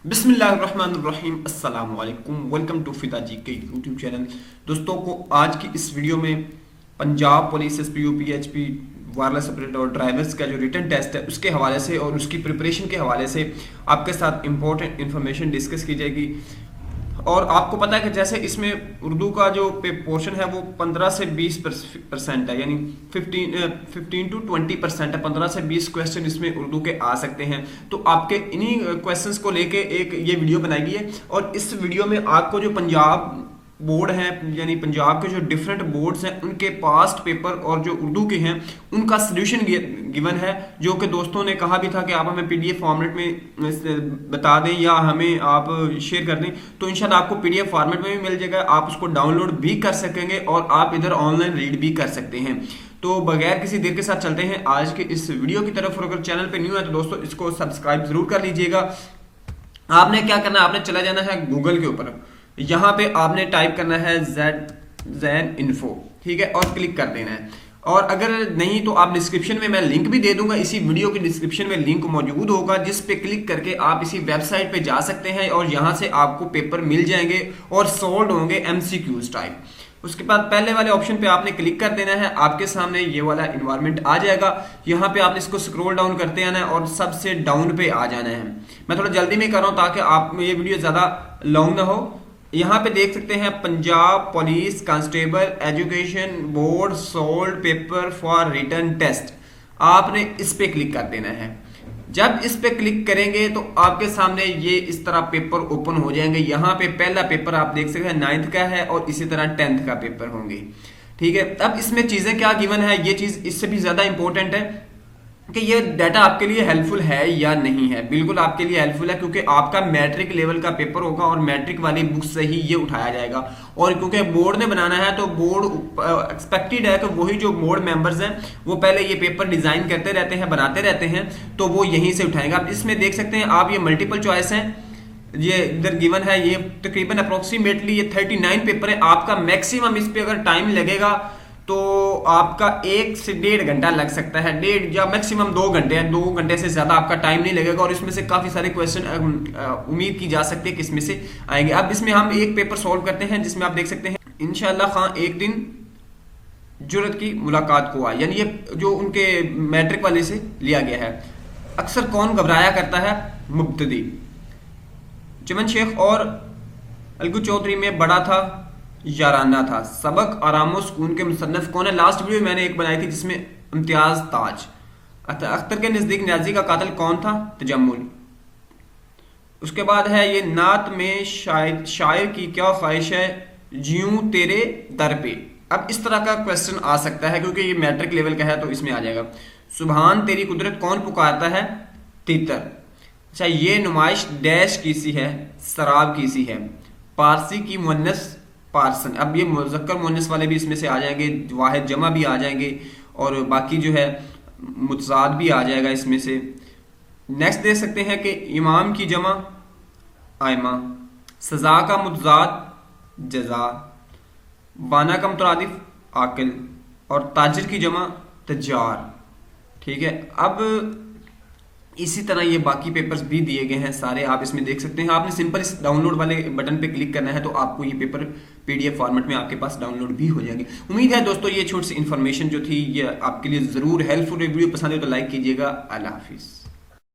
बिस्मिल्लाहिर्रहमानिर्रहीम अस्सलाम वालेकुम। वेलकम टू फिदा जी के यूट्यूब चैनल। दोस्तों को आज की इस वीडियो में Punjab police SP UP HP wireless operator और ड्राइवर्स का जो रिटन टेस्ट है उसके हवाले से और उसकी प्रिपरेशन के हवाले से आपके साथ इंपॉर्टेंट इन्फॉर्मेशन डिस्कस की जाएगी। और आपको पता है कि जैसे इसमें उर्दू का जो पोर्शन है वो 15 से 20% है, यानी 15 टू 20% है। 15 से 20 क्वेश्चन इसमें उर्दू के आ सकते हैं। तो आपके इन्हीं क्वेश्चंस को लेके एक ये वीडियो बनाई गई है और इस वीडियो में आपको जो पंजाब बोर्ड है यानी पंजाब के जो डिफरेंट बोर्ड्स हैं उनके पास्ट पेपर और जो उर्दू के हैं उनका सोल्यूशन गिवन है, जो कि दोस्तों ने कहा भी था कि आप हमें पीडीएफ फॉर्मेट में बता दें या हमें आप शेयर कर दें। तो इंशाल्लाह आपको पीडीएफ फॉर्मेट में भी मिल जाएगा, आप उसको डाउनलोड भी कर सकेंगे और आप इधर ऑनलाइन रीड भी कर सकते हैं। तो बगैर किसी देर के साथ चलते हैं आज के इस वीडियो की तरफ। और अगर चैनल पे न्यू है तो दोस्तों इसको सब्सक्राइब जरूर कर लीजिएगा। आपने क्या करना है, आपने चला जाना है गूगल के ऊपर, यहां पे आपने टाइप करना है ज़ैन इन्फो, ठीक है, और क्लिक कर देना है। और अगर नहीं तो आप डिस्क्रिप्शन में मैं लिंक भी दे दूंगा, इसी वीडियो के डिस्क्रिप्शन में लिंक मौजूद होगा जिस पे क्लिक करके आप इसी वेबसाइट पे जा सकते हैं और यहां से आपको पेपर मिल जाएंगे और सॉल्व होंगे एमसीक्यूज टाइप। उसके बाद पहले वाले ऑप्शन पे आपने क्लिक कर देना है, आपके सामने ये वाला इन्वायरमेंट आ जाएगा। यहाँ पे आपने इसको स्क्रॉल डाउन करते आना है और सबसे डाउन पे आ जाना है। मैं थोड़ा जल्दी में कर रहा हूँ ताकि आप ये वीडियो ज्यादा लॉन्ग ना हो। यहाँ पे देख सकते हैं Punjab police constable education board sold paper for written test, आपने इस पे क्लिक कर देना है। जब इस पे क्लिक करेंगे तो आपके सामने ये इस तरह पेपर ओपन हो जाएंगे। यहाँ पे पहला पेपर आप देख सकते हैं 9th का है और इसी तरह 10th का पेपर होंगे, ठीक है। अब इसमें चीजें क्या गिवन है, ये चीज इससे भी ज्यादा इंपॉर्टेंट है कि ये डाटा आपके लिए हेल्पफुल है या नहीं है। बिल्कुल आपके लिए हेल्पफुल है क्योंकि आपका मैट्रिक लेवल का पेपर होगा और मैट्रिक वाली बुक से ही ये उठाया जाएगा। और क्योंकि बोर्ड ने बनाना है तो बोर्ड एक्सपेक्टेड है कि वही जो बोर्ड मेंबर्स हैं वो पहले ये पेपर डिजाइन करते रहते हैं, बनाते रहते हैं, तो वो यहीं से उठाएंगे। आप इसमें देख सकते हैं आप ये मल्टीपल चॉइस है, ये इधर गिवन है, ये तकरीबन अप्रोक्सीमेटली ये 39 पेपर है। आपका मैक्सिमम इस पे अगर टाइम लगेगा तो आपका 1 से 1.5 घंटा लग सकता है, 1.5 या मैक्सिमम 2 घंटे है। 2 घंटे से ज्यादा आपका टाइम नहीं लगेगा और इसमें से काफी सारे क्वेश्चन उम्मीद की जा सकती है कि इसमें से आएंगे। अब इसमें हम एक पेपर सॉल्व करते हैं जिसमें आप देख सकते हैं इंशाअल्लाह खां एक दिन जुर्रत की मुलाकात को आए, यानी ये जो उनके मैट्रिक वाले से लिया गया है। अक्सर कौन घबराया करता है, मुब्तदी। चमन शेख और अलगू चौधरी में बड़ा था याराना था, सबक आरामो सुकून के मुसन्नफ कौन है। लास्ट वीडियो मैंने एक बनाई थी जिसमें इम्तियाज ताज। अख्तर के नजदीक न्याजी का कातिल कौन था, तजम्मुल। उसके बाद है ये नात में शायर की क्या ख्वाहिश है, जियूं तेरे दर पे। अब इस तरह का क्वेश्चन आ सकता है क्योंकि ये मैट्रिक लेवल का है तो इसमें आ जाएगा। सुबहान तेरी कुदरत कौन पुकारता है, तीतर। अच्छा, ये नुमाइश डैश की सी है, शराब की सी है। पारसी की मुन्नस पार्सन। अब ये मुज़क्कर मुन्नस वाले भी इसमें से आ जाएंगे, वाहिद जमा भी आ जाएंगे और बाकी जो है मुतजाद भी आ जाएगा इसमें से। नेक्स्ट देख सकते हैं कि इमाम की जमा आयमा, सजा का मुतजाद जजा, बाना का मुतरादिफ आकिल और ताजिर की जमा तजार, ठीक है। अब इसी तरह ये बाकी पेपर्स भी दिए गए हैं सारे, आप इसमें देख सकते हैं। आपने सिंपल इस डाउनलोड वाले बटन पे क्लिक करना है तो आपको ये पेपर पीडीएफ फॉर्मेट में आपके पास डाउनलोड भी हो जाएंगे। उम्मीद है दोस्तों ये छोटी सी इन्फॉर्मेशन जो थी ये आपके लिए जरूर हेल्पफुल। वीडियो पसंद है तो लाइक कीजिएगा। अल्लाह हाफिज।